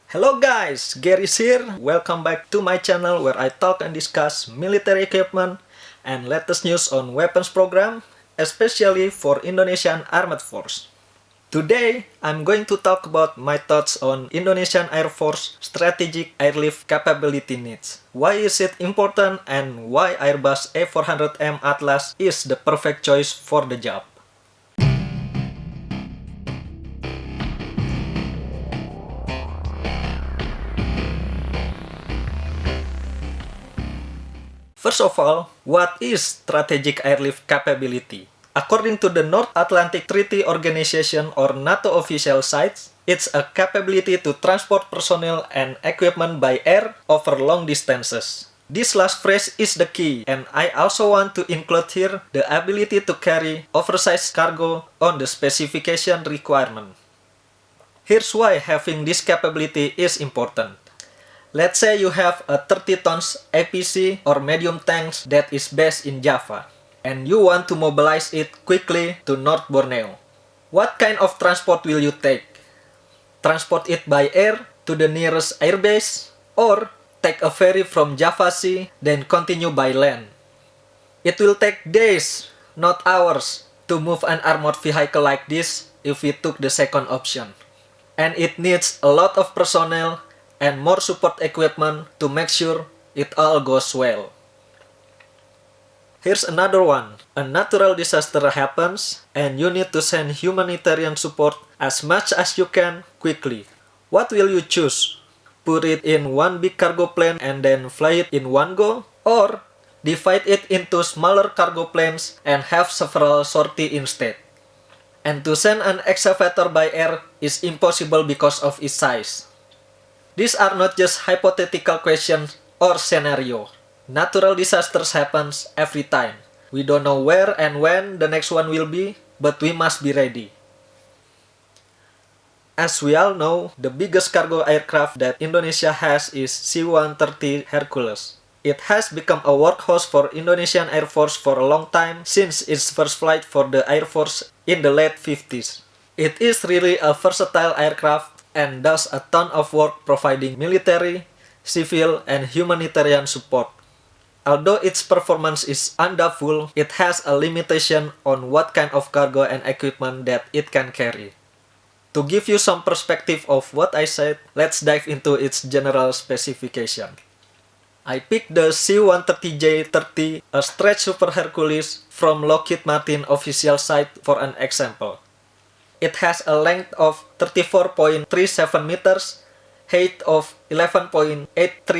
Hello guys, Gary's here. Welcome back to my channel where I talk and discuss military equipment and latest news on weapons program, especially for Indonesian Armed Force. Today, I'm going to talk about my thoughts on Indonesian Air Force strategic airlift capability needs. Why is it important and why Airbus A400M Atlas is the perfect choice for the job. First of all, what is strategic airlift capability? According to the North Atlantic Treaty Organization or NATO official sites, it's a capability to transport personnel and equipment by air over long distances. This last phrase is the key, and I also want to include here the ability to carry oversized cargo on the specification requirement. Here's why having this capability is important. Let's say you have a 30 tons APC or medium tanks that is based in Java, and you want to mobilize it quickly to North Borneo. What kind of transport will you take? Transport it by air to the nearest airbase, or take a ferry from Java Sea, then continue by land? It will take days, not hours, to move an armored vehicle like this if we took the second option. And it needs a lot of personnel and more support equipment to make sure it all goes well. Here's another one. A natural disaster happens and you need to send humanitarian support as much as you can quickly. What will you choose? Put it in one big cargo plane and then fly it in one go? Or divide it into smaller cargo planes and have several sorties instead? And to send an excavator by air is impossible because of its size. These are not just hypothetical questions or scenario. Natural disasters happens every time. We don't know where and when the next one will be, but we must be ready. As we all know, the biggest cargo aircraft that Indonesia has is C-130 Hercules. It has become a workhorse for Indonesian Air Force for a long time since its first flight for the Air Force in the late 50s. It is really a versatile aircraft and does a ton of work providing military, civil, and humanitarian support. Although its performance is undoubtful, it has a limitation on what kind of cargo and equipment that it can carry. To give you some perspective of what I said, let's dive into its general specification. I picked the C-130J-30, a stretch Super Hercules from Lockheed Martin official site for an example. It has a length of 34.37 meters, height of 11.83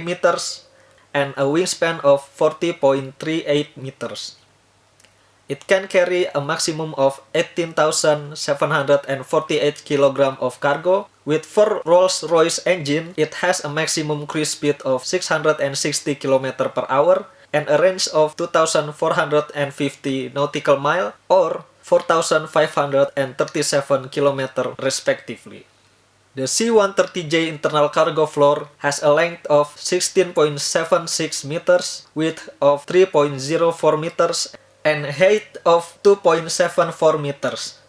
meters, and a wingspan of 40.38 meters. It can carry a maximum of 18,748 kg of cargo. With 4 Rolls-Royce engine, it has a maximum cruise speed of 660 km per hour and a range of 2,450 nautical mile or 4,537 km respectively. The C-130J internal cargo floor has a length of 16.76 meters, width of 3.04 meters, and height of 2.74 meters.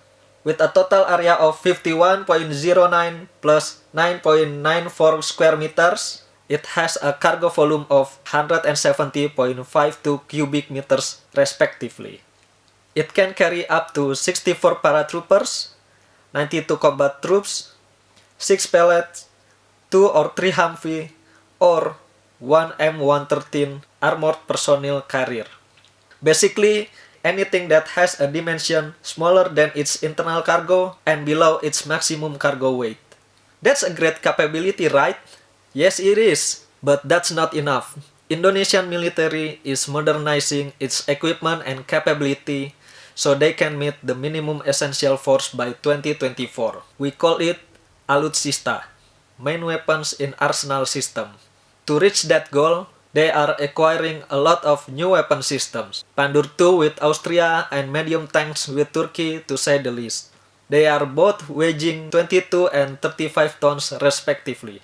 With a total area of 51.09 plus 9.94 square meters, it has a cargo volume of 170.52 cubic meters respectively. It can carry up to 64 paratroopers, 92 combat troops, 6 pellets, 2 or 3 Humvee, or 1 M113 armored personnel carrier. Basically, anything that has a dimension smaller than its internal cargo and below its maximum cargo weight. That's a great capability, right? Yes, it is, but that's not enough. Indonesian military is modernizing its equipment and capability so they can meet the minimum essential force by 2024. We call it Alutsista, Main Weapons in Arsenal System. To reach that goal, they are acquiring a lot of new weapon systems. Pandur II with Austria and medium tanks with Turkey to say the least. They are both weighing 22 and 35 tons respectively.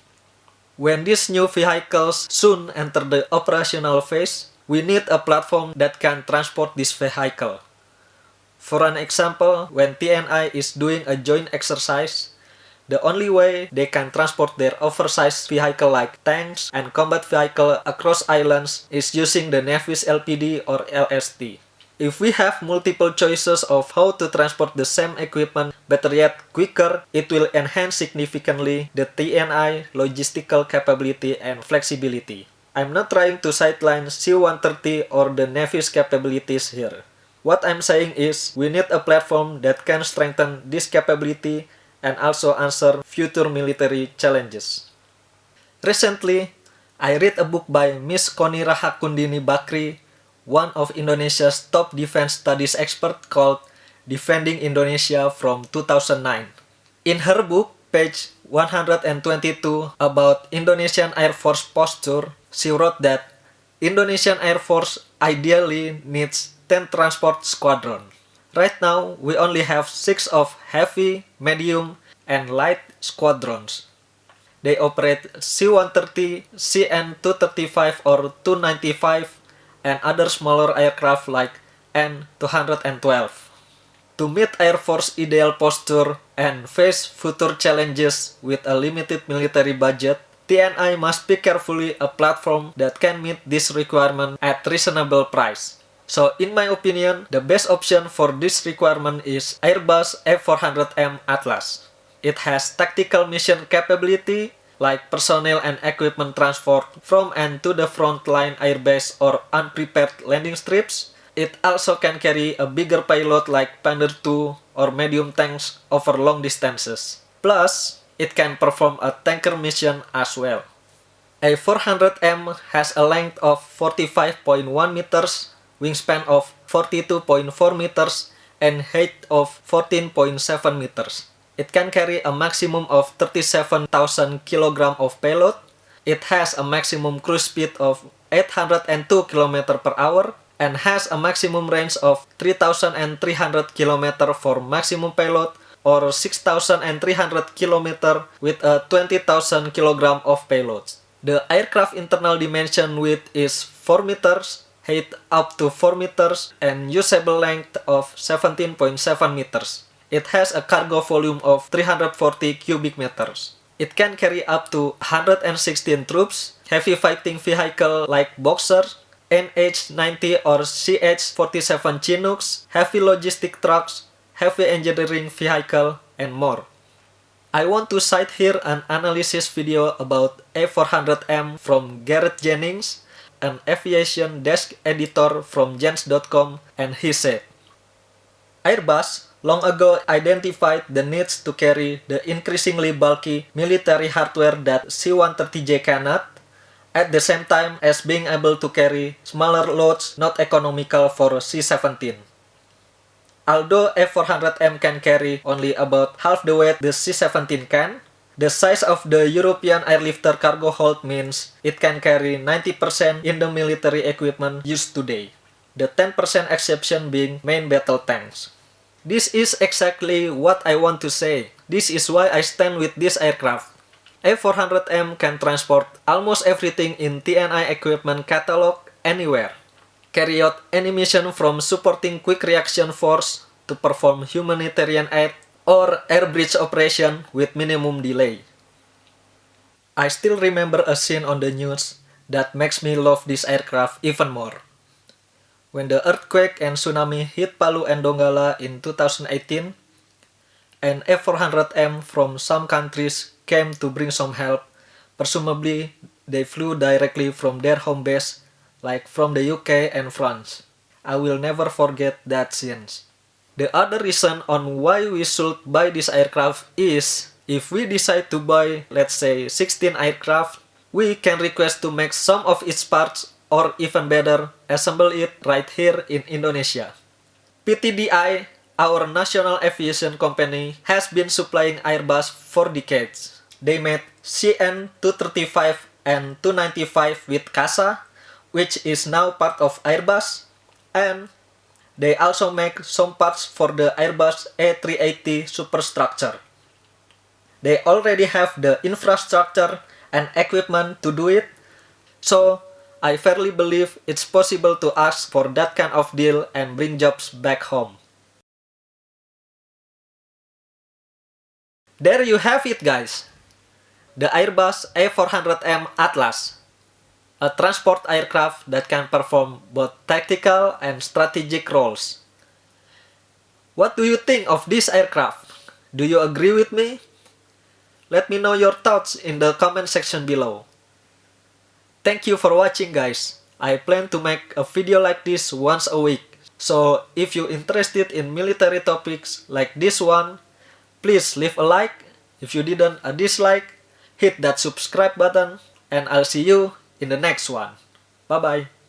When these new vehicles soon enter the operational phase, we need a platform that can transport this vehicle. For an example, when TNI is doing a joint exercise, The only way they can transport their oversized vehicle like tanks and combat vehicle across islands is using the Navy's LPD or LST. If we have multiple choices of how to transport the same equipment, better yet quicker, it will enhance significantly the TNI logistical capability and flexibility. I'm not trying to sideline C-130 or the Navy's capabilities here. What I'm saying is, we need a platform that can strengthen this capability and also answer future military challenges. Recently, I read a book by Miss Koni Rahakundini Bakri, one of Indonesia's top defense studies expert, called Defending Indonesia from 2009. In her book, page 122 about Indonesian Air Force posture, she wrote that Indonesian Air Force ideally needs 10 transport squadron. Right now, we only have 6 of heavy, medium, and light squadrons. They operate C-130, CN-235 or 295, and other smaller aircraft like N-212. To meet Air Force ideal posture and face future challenges with a limited military budget, TNI must pick carefully a platform that can meet this requirement at reasonable price. So in my opinion, the best option for this requirement is Airbus A400M Atlas. It has tactical mission capability, like personnel and equipment transport from and to the frontline airbase or unprepared landing strips. It also can carry a bigger payload like Pander 2 or medium tanks over long distances. Plus, it can perform a tanker mission as well. A400M has a length of 45.1 meters, wingspan of 42.4 meters, and height of 14.7 meters. It can carry a maximum of 37,000 kg of payload. It has a maximum cruise speed of 802 km per hour and has a maximum range of 3,300 km for maximum payload or 6,300 km with a 20,000 kg of payload. The aircraft internal dimension width is 4 meters, height up to 4 meters, and usable length of 17.7 meters. It has a cargo volume of 340 cubic meters. It can carry up to 116 troops, heavy fighting vehicle like Boxer, NH-90 or CH-47 Chinooks, heavy logistic trucks, heavy engineering vehicle, and more. I want to cite here an analysis video about A400M from Gareth Jennings, an aviation desk editor from Gens.com, and he said, Airbus long ago identified the needs to carry the increasingly bulky military hardware that C-130J cannot, at the same time as being able to carry smaller loads not economical for C-17. Although A400M can carry only about half the weight the C-17 can, the size of the European airlifter cargo hold means it can carry 90% in the military equipment used today, the 10% exception being main battle tanks. This is exactly what I want to say. This is why I stand with this aircraft. A400M can transport almost everything in TNI equipment catalog anywhere. Carry out any mission from supporting quick reaction force to perform humanitarian aid or air bridge operation with minimum delay. I still remember a scene on the news that makes me love this aircraft even more. When the earthquake and tsunami hit Palu and Donggala in 2018, and A400M from some countries came to bring some help, presumably they flew directly from their home base, like from the UK and France. I will never forget that scene. The other reason on why we should buy this aircraft is, if we decide to buy, let's say, 16 aircraft, we can request to make some of its parts or even better, assemble it right here in Indonesia. PTDI, our national aviation company, has been supplying Airbus for decades. They made CN-235 and 295 with CASA, which is now part of Airbus, and they also make some parts for the Airbus A380 superstructure. They already have the infrastructure and equipment to do it, so I fairly believe it's possible to ask for that kind of deal and bring jobs back home. There you have it, guys. The Airbus A400M Atlas, a transport aircraft that can perform both tactical and strategic roles. What do you think of this aircraft? Do you agree with me? Let me know your thoughts in the comment section below. Thank you for watching, guys. I plan to make a video like this once a week. So if you're interested in military topics like this one, please leave a like. If you didn't, a dislike. Hit that subscribe button. And I'll see you in the next one. Bye bye.